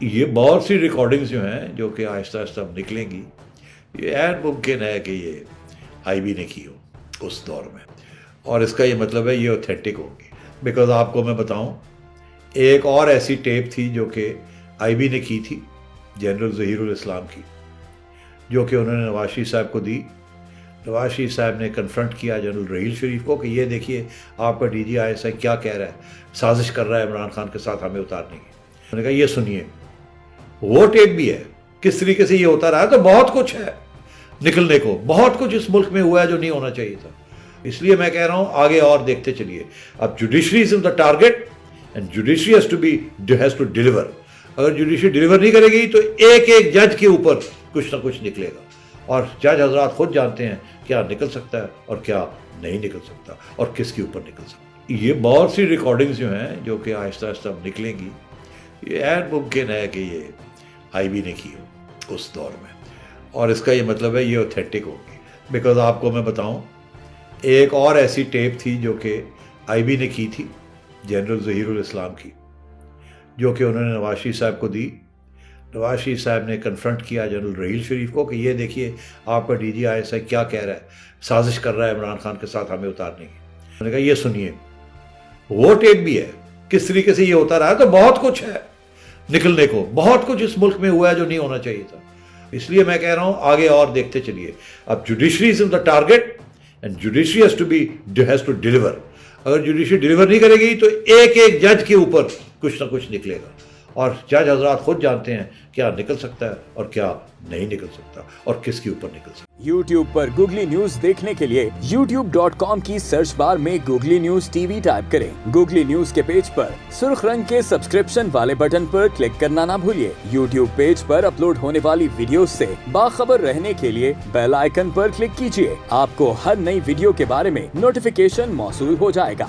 یہ بہت سی ریکارڈنگز جو ہیں جو کہ آہستہ آہستہ اب نکلیں گی، یہ عین ممکن ہے کہ یہ آئی بی نے کی ہو اس دور میں، اور اس کا یہ مطلب ہے یہ اوتھینٹک ہوگی۔ بیکاز آپ کو میں بتاؤں، ایک اور ایسی ٹیپ تھی جو کہ آئی بی نے کی تھی جنرل ظہیر الاسلام کی، جو کہ انہوں نے نواز شریف صاحب کو دی۔ نواز شریف صاحب نے کنفرنٹ کیا جنرل رحیل شریف کو کہ یہ دیکھیے آپ کا D G I S I کیا کہہ رہا ہے، سازش کر رہا ہے عمران خان کے ساتھ ہمیں اتارنے کی۔ انہوں نے کہا یہ سنیے، وہ ٹیپ بھی ہے کس طریقے سے یہ ہوتا رہا ہے، تو بہت کچھ ہے نکلنے کو، بہت کچھ اس ملک میں ہوا ہے جو نہیں ہونا چاہیے تھا۔ اس لیے میں کہہ رہا ہوں آگے اور دیکھتے چلیے۔ اب judiciary is the target and judiciary has to deliver. اگر جوڈیشری ڈیلیور نہیں کرے گی تو ایک ایک جج کے اوپر کچھ نہ کچھ نکلے گا، اور جج حضرات خود جانتے ہیں کیا نکل سکتا ہے اور کیا نہیں نکل سکتا، اور کس کے اوپر نکل سکتا۔ یہ بہت سی ریکارڈنگز جو ہیں جو کہ آہستہ آہستہ اب نکلیں گی، یہ عین ممکن ہے کہ یہ آئی بی نے کی ہو اس دور میں، اور اس کا یہ مطلب ہے یہ اوتھینٹک ہوگی۔ بیکاز آپ کو میں بتاؤں، ایک اور ایسی ٹیپ تھی جو کہ آئی بی نے کی تھی جنرل ظہیر الاسلام کی، جو کہ انہوں نے نواز شریف صاحب کو دی۔ نواز شریف صاحب نے کنفرنٹ کیا جنرل رحیل شریف کو کہ یہ دیکھیے آپ کا D G I S I کیا کہہ رہا ہے، سازش کر رہا ہے عمران خان کے ساتھ ہمیں اتارنے کی۔ انہوں نے کہا یہ سنیے، وہ ٹیپ بھی ہے کس طریقے سے یہ ہوتا رہا ہے، تو بہت کچھ ہے نکلنے کو، بہت کچھ اس ملک میں ہوا ہے جو نہیں ہونا چاہیے تھا۔ اس لیے میں کہہ رہا ہوں آگے اور دیکھتے چلیے۔ اب judiciary is the target and judiciary has to deliver. اگر جوڈیشری ڈیلیور نہیں کرے گی تو ایک ایک جج کے اوپر کچھ نہ کچھ نکلے گا، اور جج حضرات خود جانتے ہیں کیا نکل سکتا ہے اور کیا نہیں نکل سکتا، اور کس کے اوپر نکل سکتا۔ YouTube پر گوگلی نیوز دیکھنے کے لیے youtube.com کی سرچ بار میں googly news T V type کریں۔ گوگلی نیوز کے پیج پر سرخ رنگ کے سبسکرپشن والے بٹن پر کلک کرنا نہ بھولیے۔ YouTube پیج پر اپلوڈ ہونے والی ویڈیوز سے باخبر رہنے کے لیے بیل آئیکن پر کلک کیجیے۔ آپ کو ہر نئی ویڈیو کے بارے میں نوٹیفیکیشن موصول ہو جائے گا۔